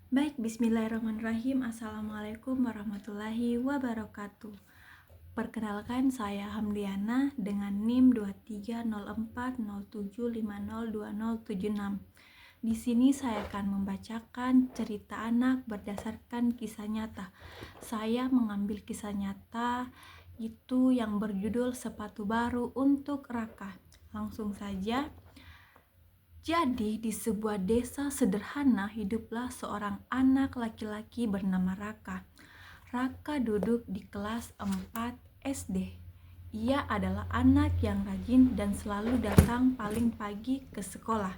Baik, bismillahirrahmanirrahim. Assalamualaikum warahmatullahi wabarakatuh. Perkenalkan, saya Hamdiana dengan NIM 230407502076. Di sini saya akan membacakan cerita anak berdasarkan kisah nyata. Saya mengambil kisah nyata itu yang berjudul Sepatu Baru untuk Raka. Langsung saja. Jadi, di sebuah desa sederhana hiduplah seorang anak laki-laki bernama Raka. Raka duduk di kelas 4 SD. Ia adalah anak yang rajin dan selalu datang paling pagi ke sekolah.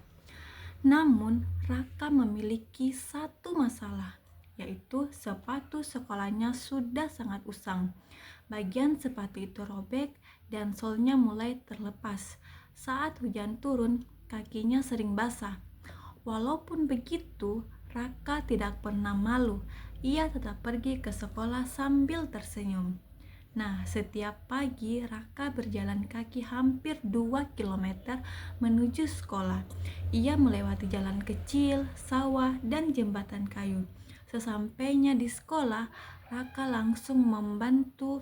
Namun, Raka memiliki satu masalah, yaitu sepatu sekolahnya sudah sangat usang. Bagian sepatu itu robek dan solnya mulai terlepas. Saat hujan turun, kakinya sering basah. Walaupun begitu, Raka tidak pernah malu. Ia tetap pergi ke sekolah sambil tersenyum. Nah, setiap pagi Raka berjalan kaki hampir 2 kilometer menuju sekolah. Ia melewati jalan kecil, sawah, dan jembatan kayu. Sesampainya di sekolah, Raka langsung membantu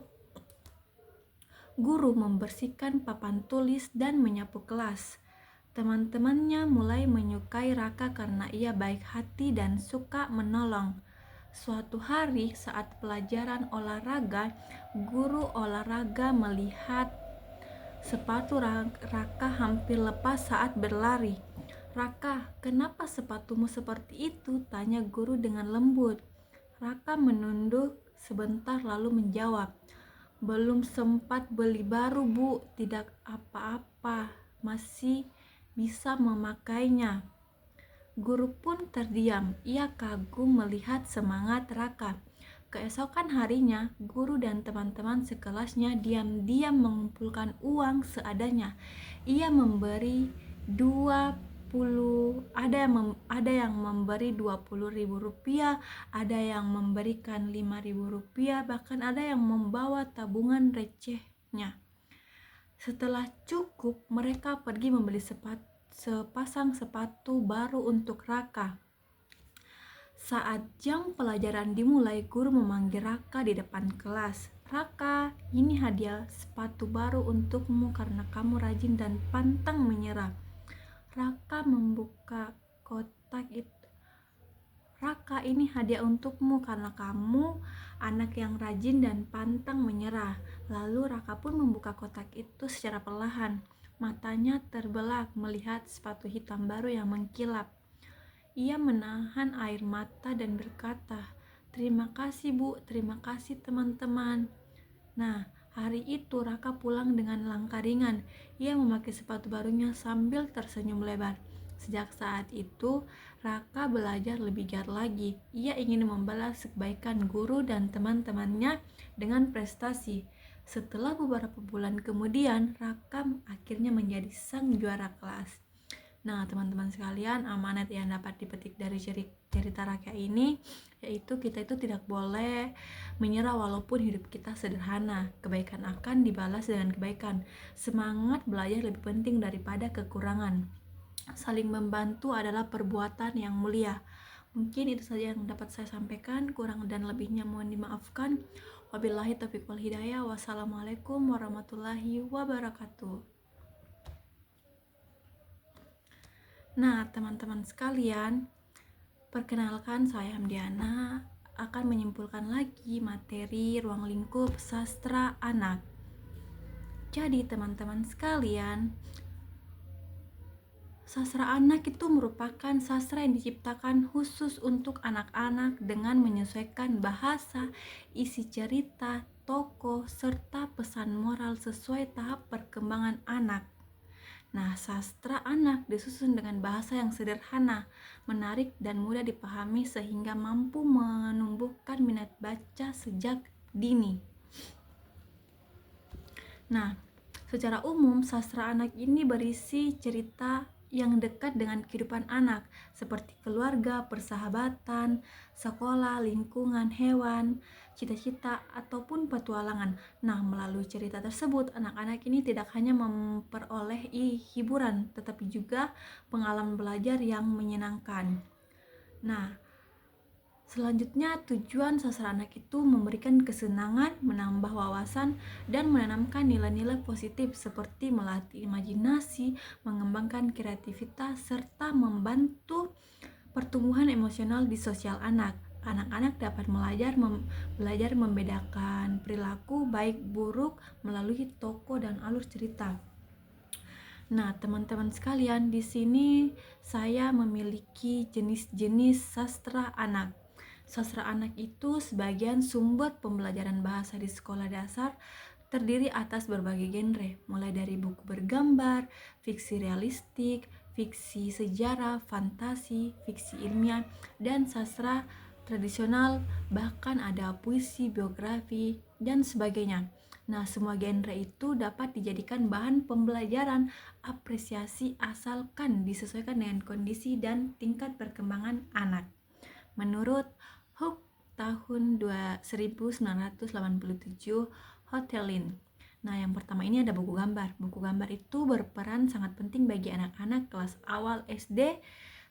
guru membersihkan papan tulis dan menyapu kelas. Teman-temannya mulai menyukai Raka karena ia baik hati dan suka menolong. Suatu hari saat pelajaran olahraga, guru olahraga melihat sepatu Raka hampir lepas saat berlari. "Raka, kenapa sepatumu seperti itu?" tanya guru dengan lembut. Raka menunduk sebentar lalu menjawab, "Belum sempat beli baru, Bu. Tidak apa-apa, masih bisa memakainya." Guru pun terdiam. Ia kagum melihat semangat Raka. Keesokan harinya, guru dan teman-teman sekelasnya diam-diam mengumpulkan uang seadanya. Ia memberi 20, ada yang memberi 20.000 rupiah, ada yang memberikan 5.000 rupiah, bahkan ada yang membawa tabungan recehnya. Setelah cukup, mereka pergi membeli sepasang sepatu baru untuk Raka. Saat jam pelajaran dimulai, guru memanggil Raka di depan kelas. "Raka, ini hadiah sepatu baru untukmu karena kamu rajin dan pantang menyerah." Raka membuka kotak itu. "Raka, ini hadiah untukmu karena kamu anak yang rajin dan pantang menyerah." Lalu Raka pun membuka kotak itu secara perlahan. Matanya terbelalak melihat sepatu hitam baru yang mengkilap. Ia menahan air mata dan berkata, "Terima kasih, Bu. Terima kasih, teman-teman." Nah, hari itu Raka pulang dengan langkah ringan. Ia memakai sepatu barunya sambil tersenyum lebar. Sejak saat itu, Raka belajar lebih giat lagi. Ia ingin membalas kebaikan guru dan teman-temannya dengan prestasi. Setelah beberapa bulan kemudian, Raka akhirnya menjadi sang juara kelas. Nah, teman-teman sekalian, amanat yang dapat dipetik dari cerita Raka ini yaitu kita itu tidak boleh menyerah walaupun hidup kita sederhana. Kebaikan akan dibalas dengan kebaikan. Semangat belajar lebih penting daripada kekurangan. Saling membantu adalah perbuatan yang mulia. Mungkin itu saja yang dapat saya sampaikan. Kurang dan lebihnya mohon dimaafkan. Wabillahi taufiq wal hidayah. Wassalamualaikum warahmatullahi wabarakatuh. Nah, teman-teman sekalian, perkenalkan saya Hamdiana akan menyimpulkan lagi materi ruang lingkup sastra anak. Jadi, teman-teman sekalian, sastra anak itu merupakan sastra yang diciptakan khusus untuk anak-anak dengan menyesuaikan bahasa, isi cerita, tokoh, serta pesan moral sesuai tahap perkembangan anak. Nah, sastra anak disusun dengan bahasa yang sederhana, menarik, dan mudah dipahami sehingga mampu menumbuhkan minat baca sejak dini. Nah, secara umum sastra anak ini berisi cerita yang dekat dengan kehidupan anak, seperti keluarga, persahabatan, sekolah, lingkungan, hewan, cita-cita, ataupun petualangan. Nah, melalui cerita tersebut, anak-anak ini tidak hanya memperoleh hiburan, tetapi juga pengalaman belajar yang menyenangkan. Nah, Selanjutnya, tujuan sastra anak itu memberikan kesenangan, menambah wawasan, dan menanamkan nilai-nilai positif seperti melatih imajinasi, mengembangkan kreativitas, serta membantu pertumbuhan emosional di sosial anak. Anak-anak dapat belajar membedakan perilaku baik buruk melalui tokoh dan alur cerita. Nah, teman-teman sekalian, di sini saya memiliki jenis-jenis sastra anak. Sastra anak itu sebagian sumber pembelajaran bahasa di sekolah dasar terdiri atas berbagai genre, mulai dari buku bergambar, fiksi realistik, fiksi sejarah, fantasi, fiksi ilmiah, dan sastra tradisional, bahkan ada puisi, biografi, dan sebagainya. Nah, semua genre itu dapat dijadikan bahan pembelajaran apresiasi asalkan disesuaikan dengan kondisi dan tingkat perkembangan anak. Menurut Hook tahun 1987 Hotelin. Nah, yang pertama ini ada buku gambar. Buku gambar itu berperan sangat penting bagi anak-anak kelas awal SD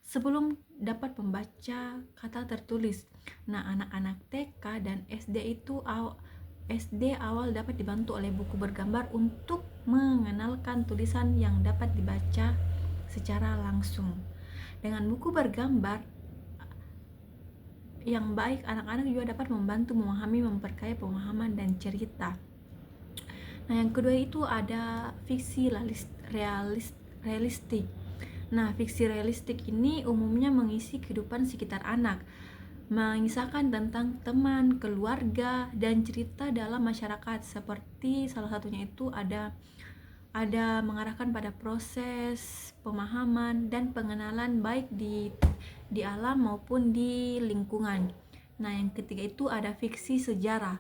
sebelum dapat membaca kata tertulis. Nah, anak-anak TK dan SD awal dapat dibantu oleh buku bergambar untuk mengenalkan tulisan yang dapat dibaca secara langsung. Dengan buku bergambar yang baik, anak-anak juga dapat membantu memahami, memperkaya pemahaman dan cerita. Nah, yang kedua itu ada fiksi realistik. Nah, fiksi realistik ini umumnya mengisi kehidupan sekitar anak, mengisahkan tentang teman, keluarga, dan cerita dalam masyarakat. Seperti salah satunya itu ada mengarahkan pada proses pemahaman dan pengenalan baik di alam maupun di lingkungan. Nah, yang ketiga itu ada fiksi sejarah.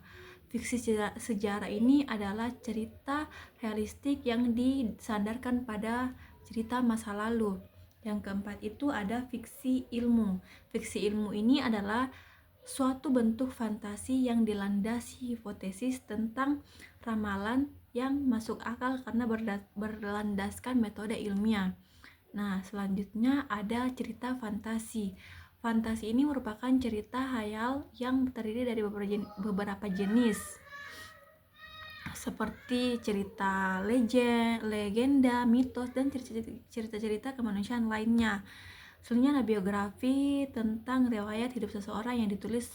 Fiksi sejarah ini adalah cerita realistik yang disandarkan pada cerita masa lalu. Yang keempat itu ada fiksi ilmu. Fiksi ilmu ini adalah suatu bentuk fantasi yang dilandasi hipotesis tentang ramalan yang masuk akal karena berlandaskan metode ilmiah. Nah, selanjutnya ada cerita fantasi. Fantasi ini merupakan cerita hayal yang terdiri dari beberapa jenis, seperti cerita legenda, mitos, dan cerita-cerita kemanusiaan lainnya. Selanjutnya ada biografi tentang riwayat hidup seseorang yang ditulis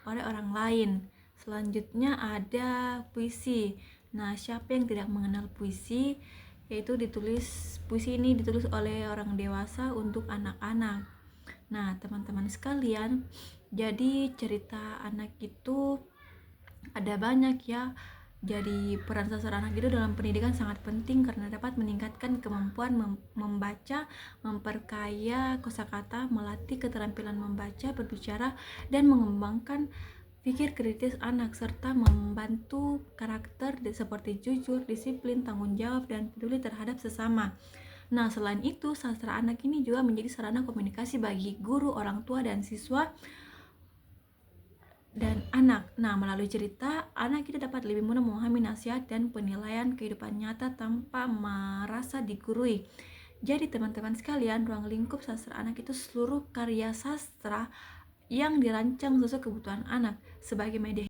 oleh orang lain. Selanjutnya ada puisi. Nah, siapa yang tidak mengenal puisi? Yaitu puisi ini ditulis oleh orang dewasa untuk anak-anak. Nah, teman-teman sekalian, jadi cerita anak itu ada banyak ya. Jadi peran sastra anak itu dalam pendidikan sangat penting karena dapat meningkatkan kemampuan membaca, memperkaya kosakata, melatih keterampilan membaca, berbicara, dan mengembangkan pikir kritis anak, serta membantu karakter seperti jujur, disiplin, tanggung jawab, dan peduli terhadap sesama. Nah, selain itu, sastra anak ini juga menjadi sarana komunikasi bagi guru, orang tua, dan siswa dan anak. Nah, melalui cerita, anak kita dapat lebih mudah memahami nasihat dan penilaian kehidupan nyata tanpa merasa digurui. Jadi teman-teman sekalian, ruang lingkup sastra anak itu seluruh karya sastra yang dirancang sesuai kebutuhan anak sebagai media